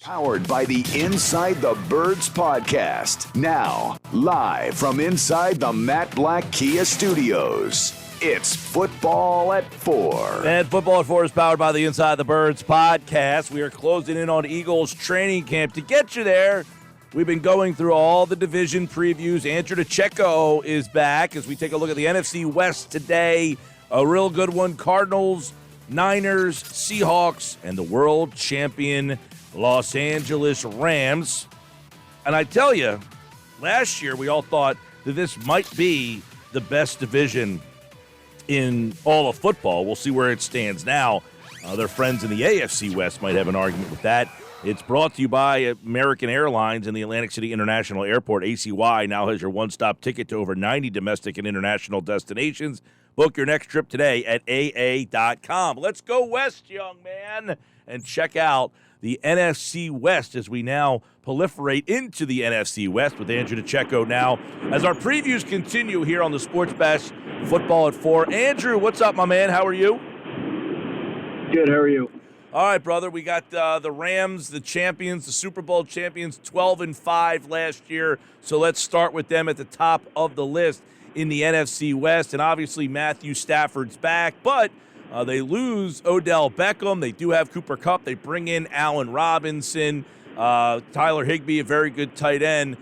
Powered by the Inside the Birds podcast. Now, live from inside the Matt Black Kia Studios, it's Football at 4. And Football at 4 is powered by the Inside the Birds podcast. We are closing in on Eagles training camp. To get you there, we've been going through all the division previews. Andrew DiCecco is back as we take a look at the NFC West today. A real good one. Cardinals, Niners, Seahawks, and the world champion Los Angeles Rams. And I tell you, last year we all thought that this might be the best division in all of football. We'll see where it stands now. Their friends in the AFC West might have an argument with that. It's brought to you by American Airlines and the Atlantic City International Airport. ACY now has your one-stop ticket to over 90 domestic and international destinations. Book your next trip today at AA.com. Let's go west, young man, and check out the NFC West as we now proliferate into the NFC West with Andrew DiCecco now. As our previews continue here on the Sports Bash Football at 4. Andrew, what's up, my man? How are you? Good, how are you? All right, brother. We got the Rams, the champions, the Super Bowl champions, 12-5 last year. So let's start with them at the top of the list in the NFC West. And obviously Matthew Stafford's back, but they lose Odell Beckham. They do have Cooper Kupp. They bring in Allen Robinson, Tyler Higbee, a very good tight end.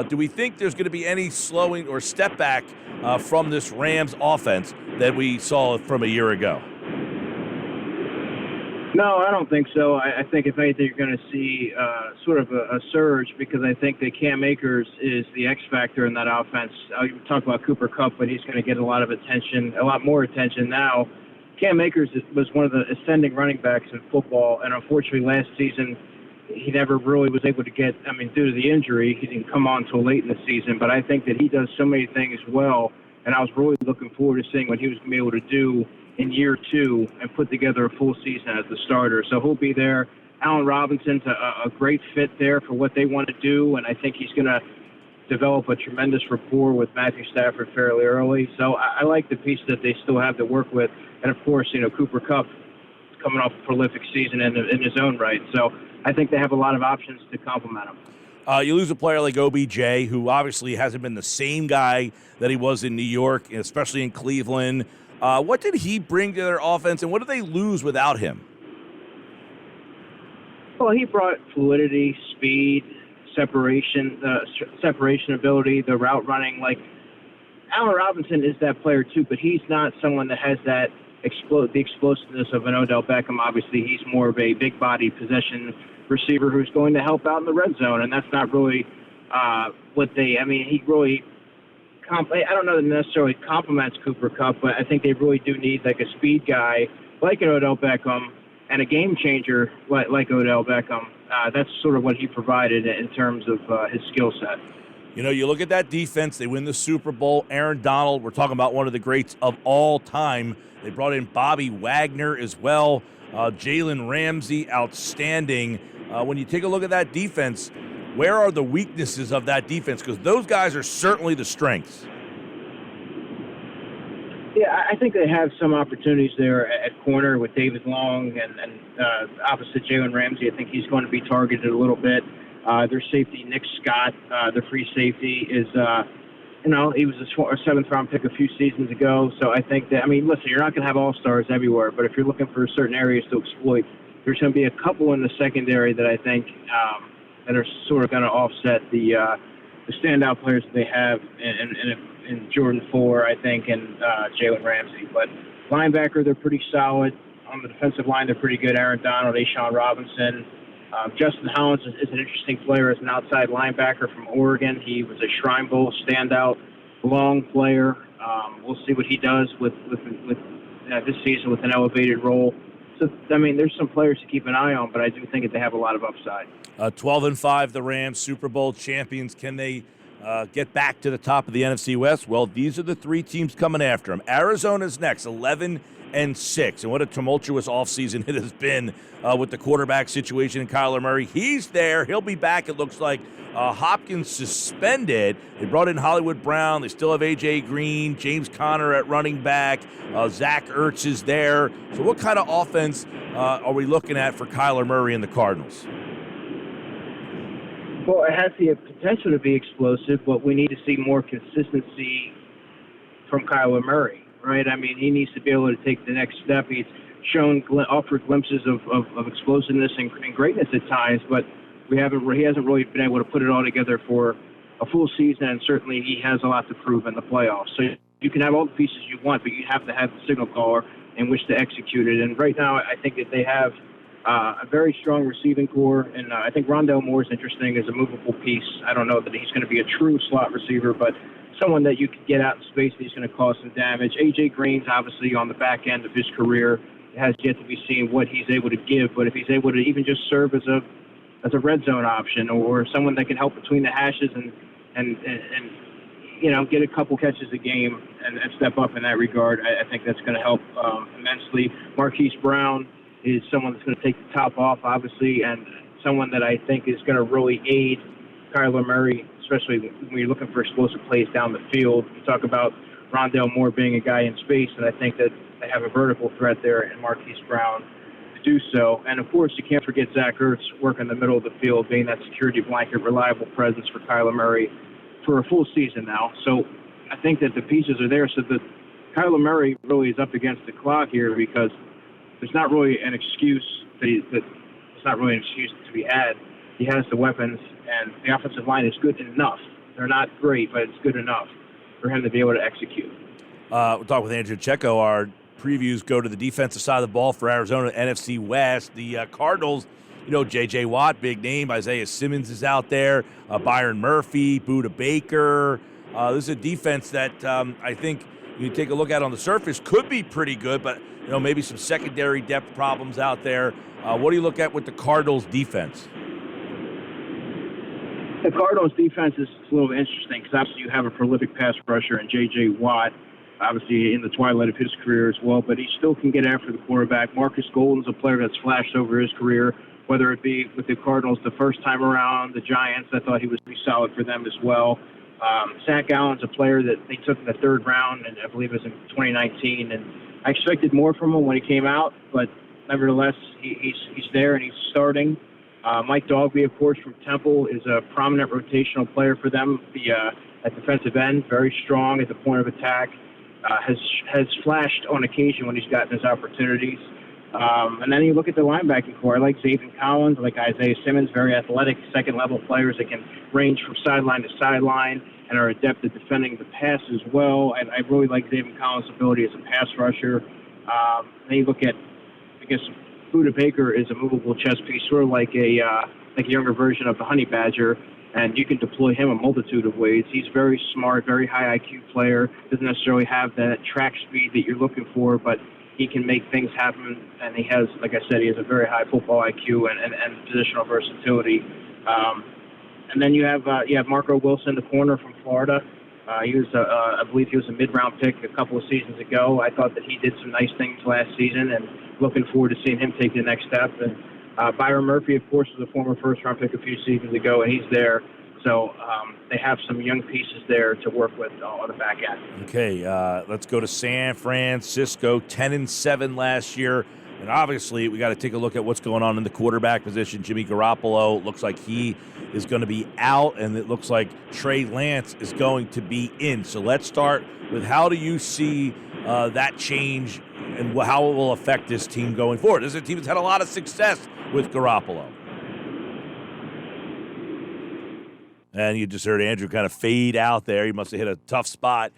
Do we think there's going to be any slowing or step back from this Rams offense that we saw from a year ago? No, I don't think so. I think if anything, you're going to see sort of a surge because I think that Cam Akers is the X factor in that offense. You talk about Cooper Kupp, but he's going to get a lot of attention, a lot more attention now. Cam Akers was one of the ascending running backs in football, and unfortunately last season he never really was able to get, due to the injury, he didn't come on till late in the season, but I think that he does so many things well, and I was really looking forward to seeing what he was going to be able to do in year two and put together a full season as the starter. So he'll be there. Allen Robinson's a great fit there for what they want to do, and I think he's going to develop a tremendous rapport with Matthew Stafford fairly early. So I like the piece that they still have to work with. And, of course, Cooper Kupp coming off a prolific season in his own right. So I think they have a lot of options to complement him. You lose a player like OBJ, who obviously hasn't been the same guy that he was in New York, especially in Cleveland. What did he bring to their offense, and what did they lose without him? Well, he brought fluidity, speed, separation ability, the route running. Like, Allen Robinson is that player too, but he's not someone that has that the explosiveness of an Odell Beckham. Obviously, he's more of a big body possession receiver who's going to help out in the red zone, and that's not really what they. He really. I don't know that necessarily complements Cooper Kupp, but I think they really do need like a speed guy like an Odell Beckham and a game changer like Odell Beckham. That's sort of what he provided in terms of his skill set. You look at that defense, they win the Super Bowl. Aaron Donald, we're talking about one of the greats of all time. They brought in Bobby Wagner as well. Jalen Ramsey, outstanding. When you take a look at that defense, where are the weaknesses of that defense? Because those guys are certainly the strengths. Yeah, I think they have some opportunities there at corner with David Long and opposite Jalen Ramsey. I think he's going to be targeted a little bit. Their safety, Nick Scott, the free safety, is, he was a seventh-round pick a few seasons ago. So I think that, listen, you're not going to have all-stars everywhere, but if you're looking for certain areas to exploit, there's going to be a couple in the secondary that I think that are sort of going to offset the standout players that they have in Jordan Ford, I think, and Jalen Ramsey. But linebacker, they're pretty solid. On the defensive line, they're pretty good. Aaron Donald, Ashawn Robinson. Justin Hollins is an interesting player as an outside linebacker from Oregon. He was a Shrine Bowl standout, long player. We'll see what he does with this season with an elevated role. So, there's some players to keep an eye on, but I do think that they have a lot of upside. 12-5, the Rams, Super Bowl champions. Can they get back to the top of the NFC West? Well, these are the three teams coming after them. Arizona's next, 11-6. And what a tumultuous offseason it has been with the quarterback situation in Kyler Murray. He's there. He'll be back, it looks like. Hopkins suspended. They brought in Hollywood Brown. They still have A.J. Green, James Conner at running back. Zach Ertz is there. So what kind of offense are we looking at for Kyler Murray and the Cardinals? Well, it has the potential to be explosive, but we need to see more consistency from Kyler Murray, right? I mean, he needs to be able to take the next step. He's offered glimpses of explosiveness and greatness at times, but he hasn't really been able to put it all together for a full season, and certainly he has a lot to prove in the playoffs. So you can have all the pieces you want, but you have to have the signal caller in which to execute it. And right now, I think that they have a very strong receiving core, and I think Rondale Moore is interesting as a movable piece. I don't know that he's going to be a true slot receiver, but someone that you can get out in space that he's going to cause some damage. A.J. Green's obviously on the back end of his career. It has yet to be seen what he's able to give, but if he's able to even just serve as a red zone option or someone that can help between the hashes and get a couple catches a game and step up in that regard, I think that's going to help immensely. Marquise Brown is someone that's going to take the top off, obviously, and someone that I think is going to really aid Kyler Murray, especially when you're looking for explosive plays down the field. You talk about Rondale Moore being a guy in space, and I think that they have a vertical threat there in Marquise Brown to do so. And, of course, you can't forget Zach Ertz working the middle of the field, being that security blanket, reliable presence for Kyler Murray for a full season now. So I think that the pieces are there so that Kyler Murray really is up against the clock here because there's not really an excuse to be had. He has the weapons, and the offensive line is good enough. They're not great, but it's good enough for him to be able to execute. We'll talk with Andrew DiCecco. Our previews go to the defensive side of the ball for Arizona, NFC West. The Cardinals, J.J. Watt, big name. Isaiah Simmons is out there. Byron Murphy, Budda Baker. This is a defense that I think you take a look at on the surface could be pretty good, but maybe some secondary depth problems out there. What do you look at with the Cardinals defense? The Cardinals defense is a little interesting because obviously you have a prolific pass rusher in J.J. Watt, obviously in the twilight of his career as well, but he still can get after the quarterback. Marcus Golden's a player that's flashed over his career, whether it be with the Cardinals the first time around, the Giants. I thought he was pretty solid for them as well. Zach Allen's a player that they took in the third round, and I believe it was in 2019, and I expected more from him when he came out, but nevertheless, he's there and he's starting. Mike Dogby, of course, from Temple, is a prominent rotational player for them. At defensive end, very strong at the point of attack, has flashed on occasion when he's gotten his opportunities. And then you look at the linebacking core. I like Xavier Collins, I like Isaiah Simmons, very athletic, second-level players that can range from sideline to sideline and are adept at defending the pass as well. And I really like Xavier Collins' ability as a pass rusher. Then you look at, I guess, Budda Baker is a movable chess piece, sort of like a younger version of the Honey Badger, and you can deploy him a multitude of ways. He's very smart, very high IQ player, doesn't necessarily have that track speed that you're looking for, but he can make things happen, and he has, like I said, he has a very high football IQ and positional versatility. And then you have Marco Wilson, the corner from Florida. He was, I believe he was a mid-round pick a couple of seasons ago. I thought that he did some nice things last season, and looking forward to seeing him take the next step. And Byron Murphy, of course, was a former first-round pick a few seasons ago, and he's there. So they have some young pieces there to work with on the back end. Okay, let's go to San Francisco, 10-7 last year. And obviously, we got to take a look at what's going on in the quarterback position. Jimmy Garoppolo looks like he is going to be out, and it looks like Trey Lance is going to be in. So let's start with how do you see that change and how it will affect this team going forward? This is a team that's had a lot of success with Garoppolo. And you just heard Andrew kind of fade out there. He must have hit a tough spot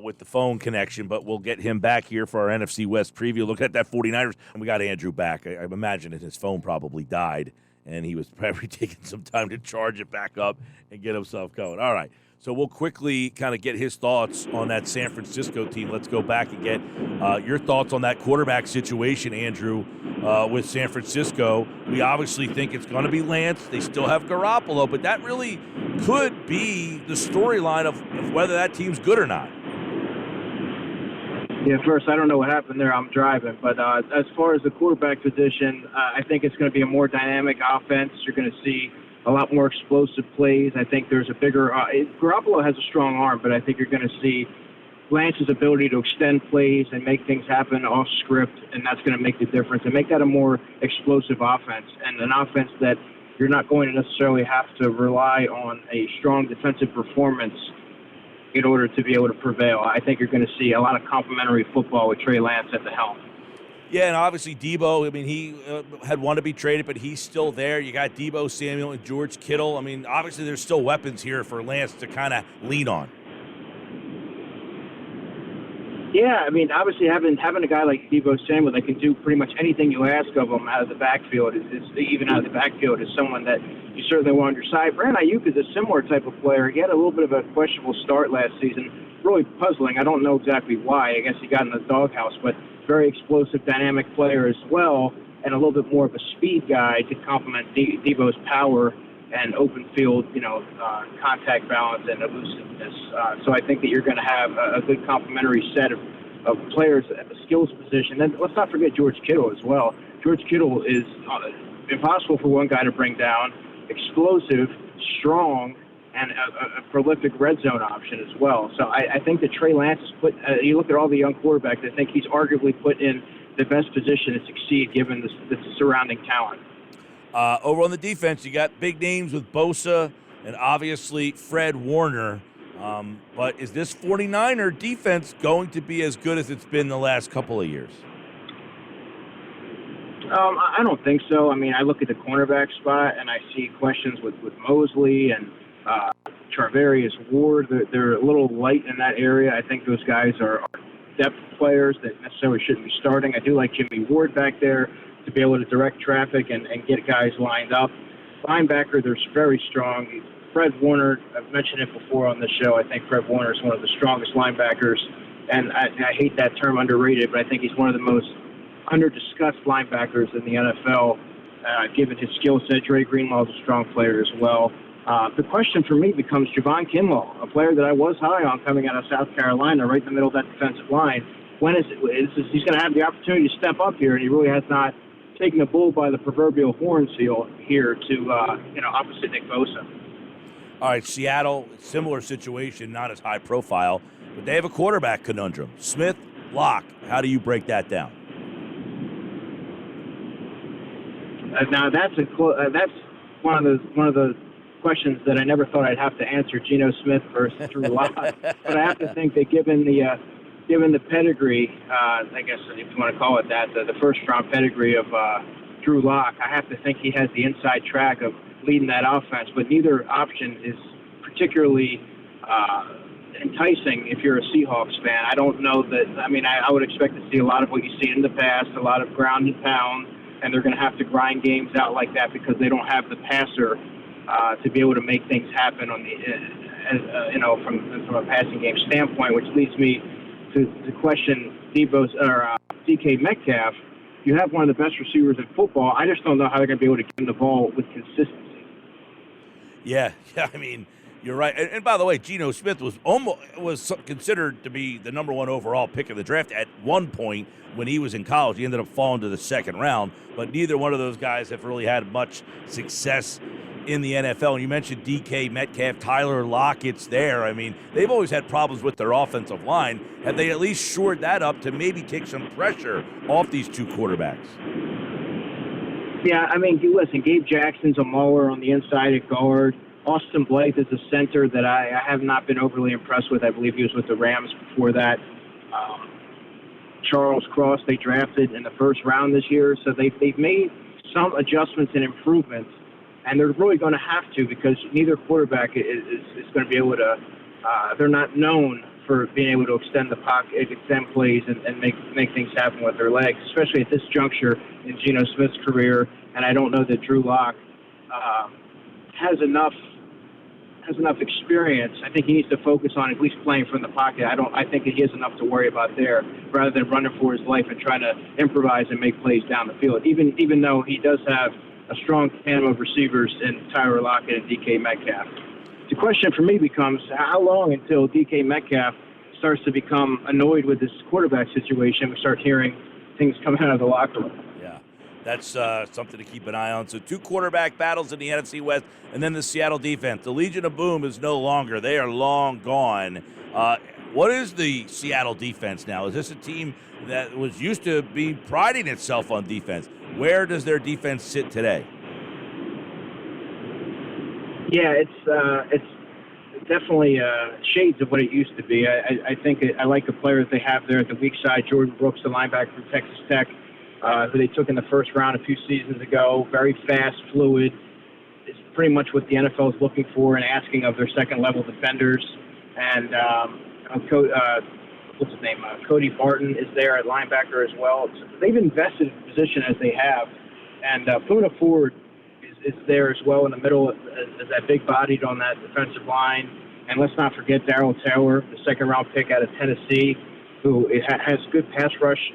with the phone connection, but we'll get him back here for our NFC West preview. Look at that 49ers. And we got Andrew back. I imagine that his phone probably died, and he was probably taking some time to charge it back up and get himself going. All right. So we'll quickly kind of get his thoughts on that San Francisco team. Let's go back and get your thoughts on that quarterback situation, Andrew, with San Francisco. We obviously think it's going to be Lance. They still have Garoppolo, but that really could be the storyline of whether that team's good or not. Yeah, first, I don't know what happened there. I'm driving. But as far as the quarterback position, I think it's going to be a more dynamic offense. You're going to see a lot more explosive plays. I think there's a bigger Garoppolo has a strong arm, but I think you're going to see Lance's ability to extend plays and make things happen off script, and that's going to make the difference and make that a more explosive offense and an offense that you're not going to necessarily have to rely on a strong defensive performance in order to be able to prevail. I think you're going to see a lot of complementary football with Trey Lance at the helm. Yeah, and obviously Debo, I mean, he had wanted to be traded, but he's still there. You got Debo Samuel and George Kittle. I mean, obviously there's still weapons here for Lance to kind of lean on. Yeah, I mean, obviously having a guy like Debo Samuel that can do pretty much anything you ask of him out of the backfield is someone that you certainly want on your side. Brandon Ayuk is a similar type of player. He had a little bit of a questionable start last season. Really puzzling. I don't know exactly why. I guess he got in the doghouse, but very explosive, dynamic player as well, and a little bit more of a speed guy to complement Debo's power and open field, contact balance and elusiveness. So I think that you're going to have a good complementary set of players at the skills position. And let's not forget George Kittle as well. George Kittle is impossible for one guy to bring down, explosive, strong, and a prolific red zone option as well. So I think that Trey Lance has put, you look at all the young quarterbacks, I think he's arguably put in the best position to succeed given the surrounding talent. Over on the defense, you got big names with Bosa and obviously Fred Warner. But is this 49er defense going to be as good as it's been the last couple of years? I don't think so. I mean, I look at the cornerback spot and I see questions with Mosley and Charvarius Ward. They're a little light in that area. I think those guys are depth players that necessarily shouldn't be starting. I do like Jimmy Ward back there to be able to direct traffic and get guys lined up. Linebacker, they're very strong. Fred Warner, I've mentioned it before on the show. I think Fred Warner is one of the strongest linebackers, and I hate that term underrated, but I think he's one of the most under-discussed linebackers in the NFL, given his skill set. Dre Greenlaw is a strong player as well. The question for me becomes Javon Kinlaw, a player that I was high on coming out of South Carolina, right in the middle of that defensive line. When is he's going to have the opportunity to step up here, and he really has not taken the bull by the proverbial horn seal here to, opposite Nick Bosa. All right, Seattle, similar situation, not as high profile, but they have a quarterback conundrum. Smith, Locke, how do you break that down? Now that's one of the questions that I never thought I'd have to answer. Geno Smith versus Drew Lock, but I have to think that given the pedigree, I guess if you want to call it that, the first round pedigree of Drew Lock, I have to think he has the inside track of leading that offense. But neither option is particularly enticing if you're a Seahawks fan. I don't know that. I mean, I would expect to see a lot of what you see in the past, a lot of ground and pound, and they're going to have to grind games out like that because they don't have the passer to be able to make things happen on the, from a passing game standpoint, which leads me to question DK Metcalf. You have one of the best receivers in football. I just don't know how they're going to be able to get him the ball with consistency. Yeah, I mean, you're right. And by the way, Geno Smith was considered to be the number one overall pick of the draft at one point when he was in college. He ended up falling to the second round, but neither one of those guys have really had much success in the NFL. And you mentioned DK Metcalf, Tyler Lockett's there. I mean, they've always had problems with their offensive line. Have they at least shored that up to maybe take some pressure off these two quarterbacks? Yeah, I mean, listen, Gabe Jackson's a mauler on the inside at guard. Austin Blythe is a center that I have not been overly impressed with. I believe he was with the Rams before that. Charles Cross, they drafted in the first round this year. So they've made some adjustments and improvements, and they're really going to have to because neither quarterback is going to be able to they're not known for being able to extend the pocket, extend plays, and make things happen with their legs, especially at this juncture in Geno Smith's career. And I don't know that Drew Lock has enough experience. I think he needs to focus on at least playing from the pocket. I think that he has enough to worry about there, rather than running for his life and trying to improvise and make plays down the field. Even though he does have a strong tandem of receivers in Tyler Lockett and DK Metcalf. The question for me becomes how long until DK Metcalf starts to become annoyed with this quarterback situation. We start hearing things coming out of the locker room. That's something to keep an eye on. So 2 quarterback battles in the NFC West, and then the Seattle defense. The Legion of Boom is no longer. They are long gone. What is the Seattle defense now? Is this a team that was used to be priding itself on defense? Where does their defense sit today? Yeah, it's definitely shades of what it used to be. I think I like the players they have there at the weak side. Jordan Brooks, the linebacker from Texas Tech, who they took in the first round a few seasons ago. Very fast, fluid. It's pretty much what the NFL is looking for and asking of their second-level defenders. And what's his name? Cody Barton is there at linebacker as well. So they've invested in the position as they have. And Puna Ford is there as well in the middle as that big-bodied on that defensive line. And let's not forget Darrell Taylor, the second-round pick out of Tennessee, who has good pass rush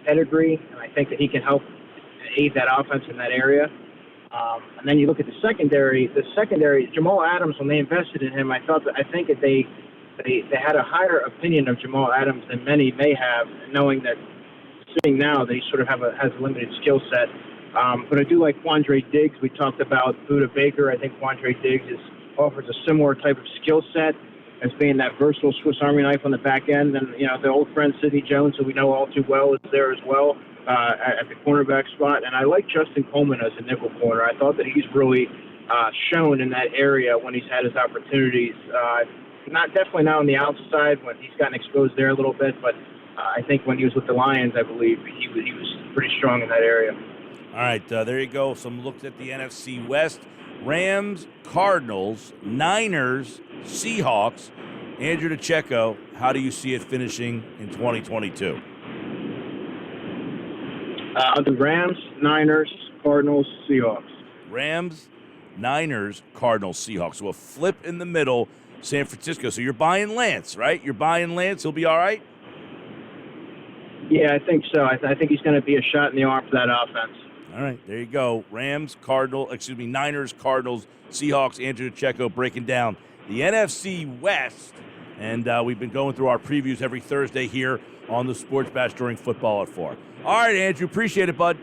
pedigree, and I think that he can help aid that offense in that area. And then you look at the secondary. Jamal Adams, when they invested in him, I think that they had a higher opinion of Jamal Adams than many may have, knowing that seeing now that he sort of has a limited skill set. But I do like Quandre Diggs. We talked about Buda Baker. I think Quandre Diggs offers a similar type of skill set as being that versatile Swiss Army knife on the back end. And, the old friend Sidney Jones, who we know all too well, is there as well at the cornerback spot. And I like Justin Coleman as a nickel corner. I thought that he's really shown in that area when he's had his opportunities. Definitely not on the outside when he's gotten exposed there a little bit, but I think when he was with the Lions, I believe he was pretty strong in that area. All right, there you go. Some looks at the NFC West. Rams, Cardinals, Niners, Seahawks. Andrew DiCecco, how do you see it finishing in 2022? The Rams, Niners, Cardinals, Seahawks. Rams, Niners, Cardinals, Seahawks. So a flip in the middle, San Francisco. So you're buying Lance, right? You're buying Lance. He'll be all right? Yeah, I think so. I think he's going to be a shot in the arm for that offense. All right, there you go. Niners, Cardinals, Seahawks. Andrew DiCecco breaking down the NFC West. And we've been going through our previews every Thursday here on the Sports Bash during football at 4. All right, Andrew, appreciate it, bud.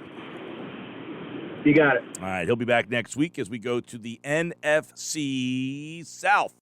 You got it. All right, he'll be back next week as we go to the NFC South.